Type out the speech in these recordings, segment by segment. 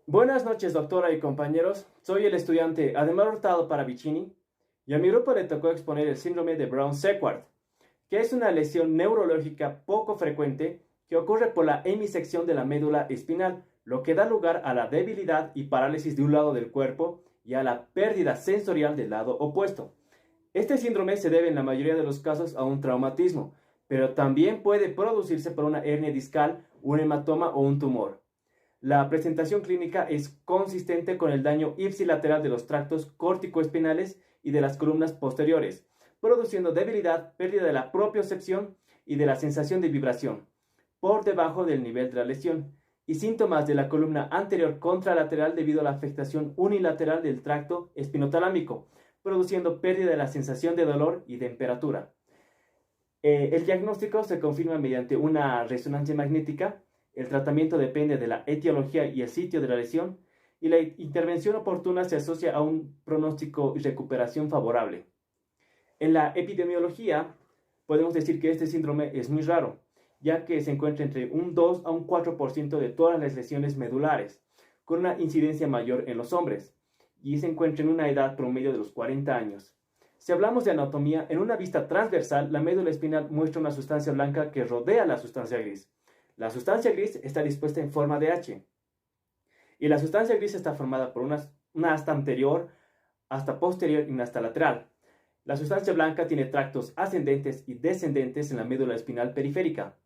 Buenas noches, doctora y compañeros. Soy el estudiante Ademar Hurtado Paravicini y a mi grupo le tocó exponer el síndrome de Brown-Séquard, que es una lesión neurológica poco frecuente que ocurre por la hemisección de la médula espinal, lo que da lugar a la debilidad y parálisis de un lado del cuerpo y a la pérdida sensorial del lado opuesto. Este síndrome se debe en la mayoría de los casos a un traumatismo, pero también puede producirse por una hernia discal, un hematoma o un tumor. La presentación clínica es consistente con el daño ipsilateral de los tractos córtico-espinales y de las columnas posteriores, produciendo debilidad, pérdida de la propiocepción y de la sensación de vibración, por debajo del nivel de la lesión, y síntomas de la columna anterior contralateral debido a la afectación unilateral del tracto espinotalámico, produciendo pérdida de la sensación de dolor y temperatura. El diagnóstico se confirma mediante una resonancia magnética. El tratamiento depende de la etiología y el sitio de la lesión, y la intervención oportuna se asocia a un pronóstico y recuperación favorable. En la epidemiología, podemos decir que este síndrome es muy raro, ya que se encuentra entre un 2 a un 4% de todas las lesiones medulares, con una incidencia mayor en los hombres, y se encuentra en una edad promedio de los 40 años. Si hablamos de anatomía, en una vista transversal, la médula espinal muestra una sustancia blanca que rodea la sustancia gris. La sustancia gris está dispuesta en forma de H, y la sustancia gris está formada por una asta anterior, asta posterior y una asta lateral. La sustancia blanca tiene tractos ascendentes y descendentes en la médula espinal periférica.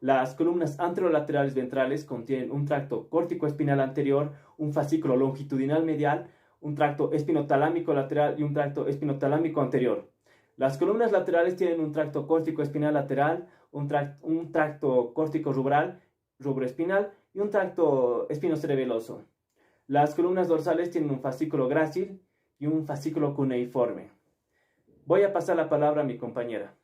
Las columnas anterolaterales ventrales contienen un tracto córtico-espinal anterior, un fascículo longitudinal medial, un tracto espinotalámico lateral y un tracto espinotalámico anterior. Las columnas laterales tienen un tracto córtico-espinal lateral, un tracto córtico-rubral, rubroespinal y un tracto espinocerebeloso. Las columnas dorsales tienen un fascículo grácil y un fascículo cuneiforme. Voy a pasar la palabra a mi compañera.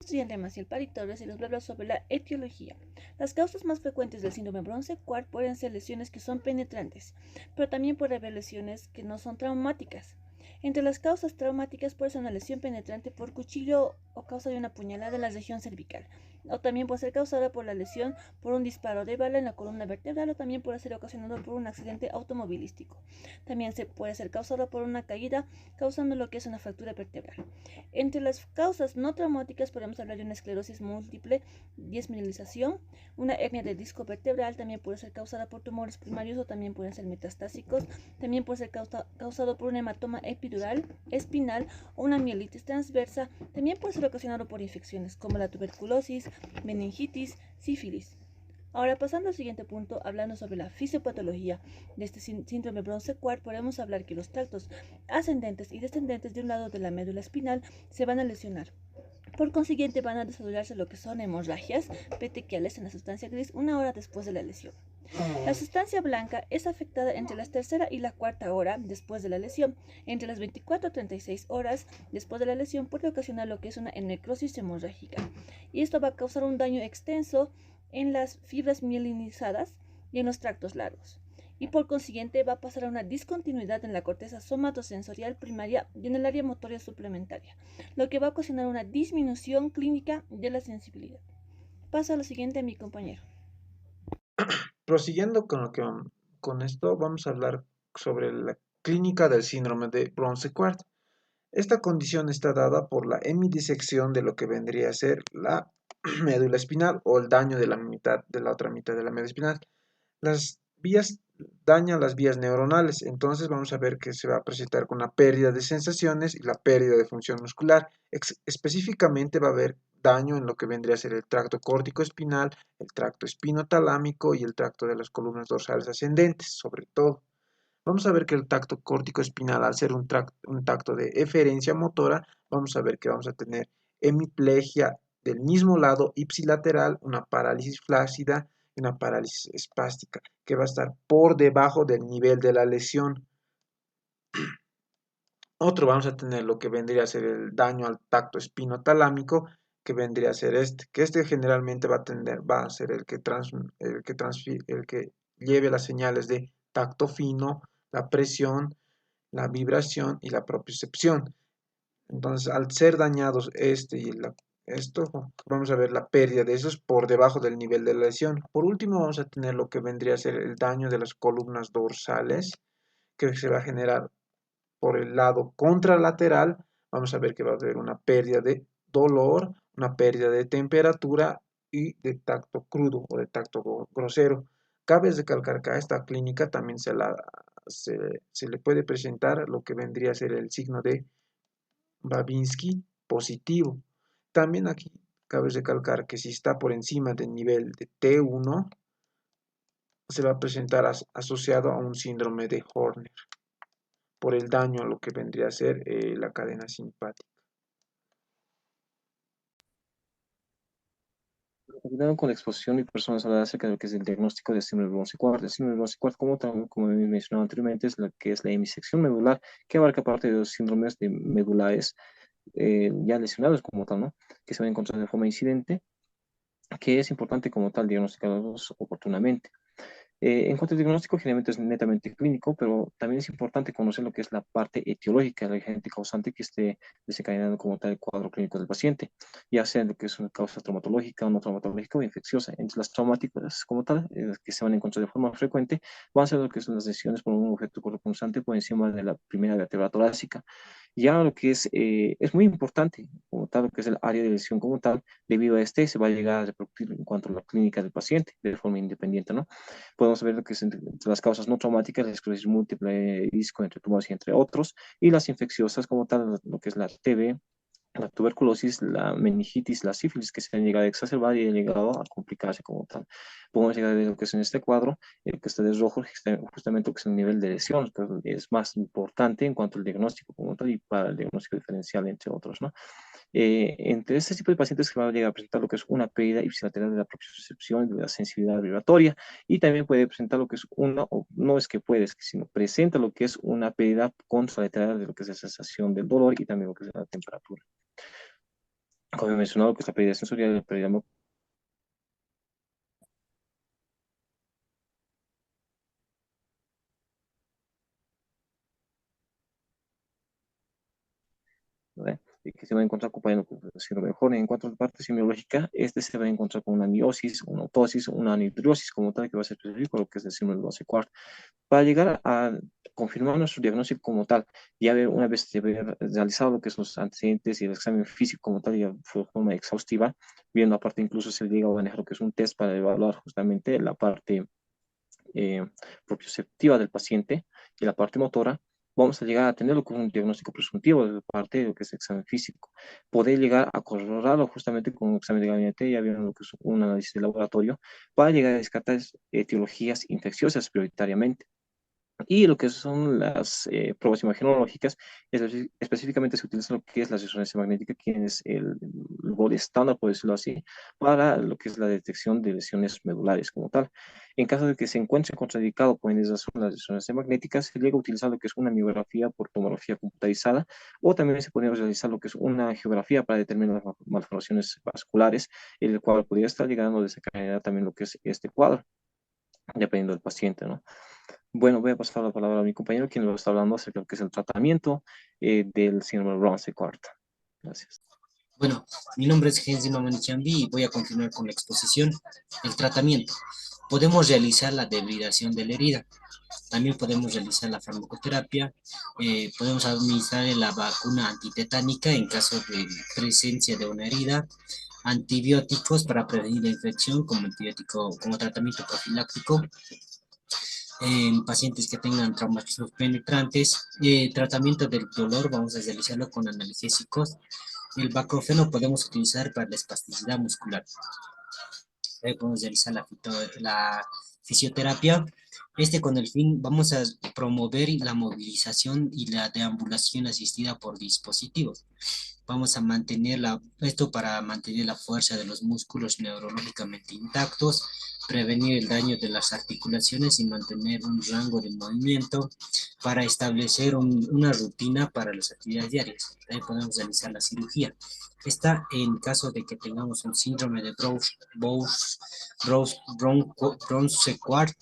Estudiante Maciel Pari Torres y les voy a hablar sobre la etiología. Las causas más frecuentes del síndrome Brown-Séquard pueden ser lesiones que son penetrantes, pero también puede haber lesiones que no son traumáticas. Entre las causas traumáticas puede ser una lesión penetrante por cuchillo o causa de una puñalada en la región cervical, o también puede ser causada por la lesión por un disparo de bala en la columna vertebral, o también puede ser ocasionado por un accidente automovilístico. También puede ser causada por una caída, causando lo que es una fractura vertebral. Entre las causas no traumáticas podemos hablar de una esclerosis múltiple, desmineralización, una hernia de disco vertebral, también puede ser causada por tumores primarios o también pueden ser metastásicos, también puede ser causado por un hematoma epidural, espinal o una mielitis transversa, también puede ser ocasionado por infecciones como la tuberculosis, meningitis, sífilis. Ahora, pasando al siguiente punto, hablando sobre la fisiopatología de este síndrome Brown-Séquard, podemos hablar que los tractos ascendentes y descendentes de un lado de la médula espinal se van a lesionar. Por consiguiente, van a desarrollarse lo que son hemorragias petequiales en la sustancia gris una hora después de la lesión. La sustancia blanca es afectada entre la tercera y la cuarta hora después de la lesión. Entre las 24 a 36 horas después de la lesión puede ocasionar lo que es una necrosis hemorrágica. Y esto va a causar un daño extenso en las fibras mielinizadas y en los tractos largos. Y por consiguiente va a pasar a una discontinuidad en la corteza somatosensorial primaria y en el área motoria suplementaria, lo que va a ocasionar una disminución clínica de la sensibilidad. Paso a lo siguiente a mi compañero. Prosiguiendo con esto, vamos a hablar sobre la clínica del síndrome de Brown-Séquard. Esta condición está dada por la hemidisección de lo que vendría a ser la médula espinal o el daño de la otra mitad de la médula espinal. Las vías dañan las vías neuronales, entonces vamos a ver que se va a presentar con una pérdida de sensaciones y la pérdida de función muscular. Específicamente va a haber daño en lo que vendría a ser el tracto córtico espinal, el tracto espinotalámico y el tracto de las columnas dorsales ascendentes, sobre todo. Vamos a ver que el tracto córtico espinal, al ser un tracto de eferencia motora, vamos a ver que vamos a tener hemiplegia del mismo lado ipsilateral, una parálisis flácida y una parálisis espástica, que va a estar por debajo del nivel de la lesión. Otro, vamos a tener lo que vendría a ser el daño al tracto espinotalámico, que vendría a ser que este generalmente va a ser el que lleve las señales de tacto fino, la presión, la vibración y la propiocepción. Entonces, al ser dañados este y Esto, vamos a ver la pérdida de esos por debajo del nivel de la lesión. Por último, vamos a tener lo que vendría a ser el daño de las columnas dorsales, que se va a generar por el lado contralateral. Vamos a ver que va a haber una pérdida de dolor, una pérdida de temperatura y de tacto crudo o de tacto grosero. Cabe recalcar que a esta clínica también se le puede presentar lo que vendría a ser el signo de Babinski positivo. También aquí cabe recalcar que si está por encima del nivel de T1, se va a presentar asociado a un síndrome de Horner por el daño a lo que vendría a ser la cadena simpática. Continuando con la exposición, mi persona habla acerca de lo que es el diagnóstico de síndrome de Bronce-Quart. El síndrome de Bronce-Quart, como he mencionado anteriormente, es la que es la hemisección medular, que abarca parte de los síndromes de medulares ya lesionados como tal, ¿no? Que se van a encontrar de forma incidente, que es importante como tal diagnosticarlos oportunamente. En cuanto al diagnóstico, generalmente es netamente clínico, pero también es importante conocer lo que es la parte etiológica del agente causante que esté desencadenando como tal el cuadro clínico del paciente, ya sea lo que es una causa traumatológica o no traumatológica o infecciosa. Entre las traumáticas como tal, que se van a encontrar de forma frecuente, van a ser lo que son las lesiones por un objeto cortopunzante por encima de la primera vértebra torácica. Ya lo que es muy importante, como tal, lo que es el área de lesión como tal, debido a este se va a llegar a repercutir en cuanto a la clínica del paciente de forma independiente, ¿no? Podemos ver lo que es entre las causas no traumáticas, la esclerosis múltiple, disco entre tumores y entre otros, y las infecciosas como tal, lo que es la TB, la tuberculosis, la meningitis, la sífilis, que se han llegado a exacerbar y han llegado a complicarse como tal. Podemos llegar a ver lo que es en este cuadro, el que está de rojo, justamente lo que es el nivel de lesión, que es más importante en cuanto al diagnóstico como tal y para el diagnóstico diferencial, entre otros, ¿no? Entre este tipo de pacientes que van a llegar a presentar lo que es una pérdida ipsilateral de la propiocepción, de la sensibilidad vibratoria, y también puede presentar lo que es una, o no es que puede, sino presenta lo que es una pérdida contralateral de lo que es la sensación del dolor y también lo que es la temperatura. Como he mencionado, lo que es la pérdida sensorial, la pérdida ¿verdad? Y que se va a encontrar acompañado con el síndrome de Horner. En cuanto a la parte semiológica, este se va a encontrar con una miosis, una autosis, una anidrosis como tal, que va a ser específico lo que es el síndrome de Bronce-Quart. Para llegar a confirmar nuestro diagnóstico como tal, ya una vez realizado lo que son los antecedentes y el examen físico como tal, ya fue de forma exhaustiva, viendo aparte incluso se llega a manejar lo que es un test para evaluar justamente la parte eh, propioceptiva del paciente y la parte motora, vamos a llegar a tenerlo con un diagnóstico presuntivo de parte de lo que es el examen físico. Poder llegar a corroborarlo justamente con un examen de gabinete, ya vieron lo que es un análisis de laboratorio, para llegar a descartar etiologías infecciosas prioritariamente. Y lo que son las pruebas imagenológicas, específicamente se utiliza lo que es la resonancia magnética, que es el gold estándar, por decirlo así, para lo que es la detección de lesiones medulares como tal. En caso de que se encuentre contraindicado por esa zona de resonancia magnética, se llega a utilizar lo que es una miografía por tomografía computarizada, o también se podría realizar lo que es una geografía para determinar las malformaciones vasculares, el cual podría estar llegando a desencadenar también lo que es este cuadro, dependiendo del paciente, ¿no? Bueno, voy a pasar la palabra a mi compañero, quien nos está hablando acerca de lo que es el tratamiento del síndrome de Bronce-Quart. Gracias. Bueno, mi nombre es Gensi Mamanichiambi y voy a continuar con la exposición. El tratamiento. Podemos realizar la debridación de la herida. También podemos realizar la farmacoterapia. Podemos administrar la vacuna antitetánica en caso de presencia de una herida. Antibióticos para prevenir la infección como antibiótico, como tratamiento profiláctico en pacientes que tengan traumatismos penetrantes. Tratamiento del dolor, vamos a realizarlo con analgésicos. El baclofeno podemos utilizar para la espasticidad muscular. Podemos realizar la fisioterapia. Con el fin, vamos a promover la movilización y la deambulación asistida por dispositivos. Vamos a esto para mantener la fuerza de los músculos neurológicamente intactos, prevenir el daño de las articulaciones y mantener un rango de movimiento para establecer una rutina para las actividades diarias. También podemos realizar la cirugía. En caso de que tengamos un síndrome de Bronce-Quart,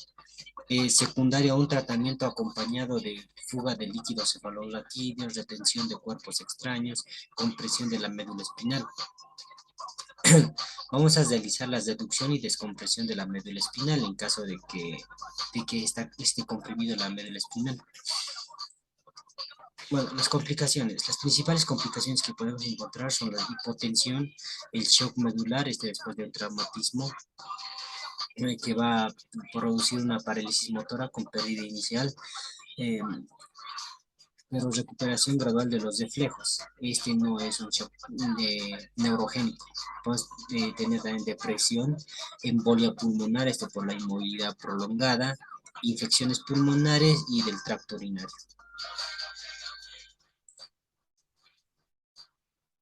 secundario a un tratamiento acompañado de fuga de líquidos cefalorraquídeos, retención de cuerpos extraños, compresión de la médula espinal. Vamos a realizar la reducción y descompresión de la médula espinal en caso de que esté comprimido la médula espinal. Bueno, las principales complicaciones que podemos encontrar son la hipotensión, el shock medular, después de un traumatismo, que va a producir una parálisis motora con pérdida inicial, eh, pero recuperación gradual de los reflejos. Este no es un shock neurogénico. Podemos tener también depresión, embolia pulmonar, por la inmovilidad prolongada, infecciones pulmonares y del tracto urinario.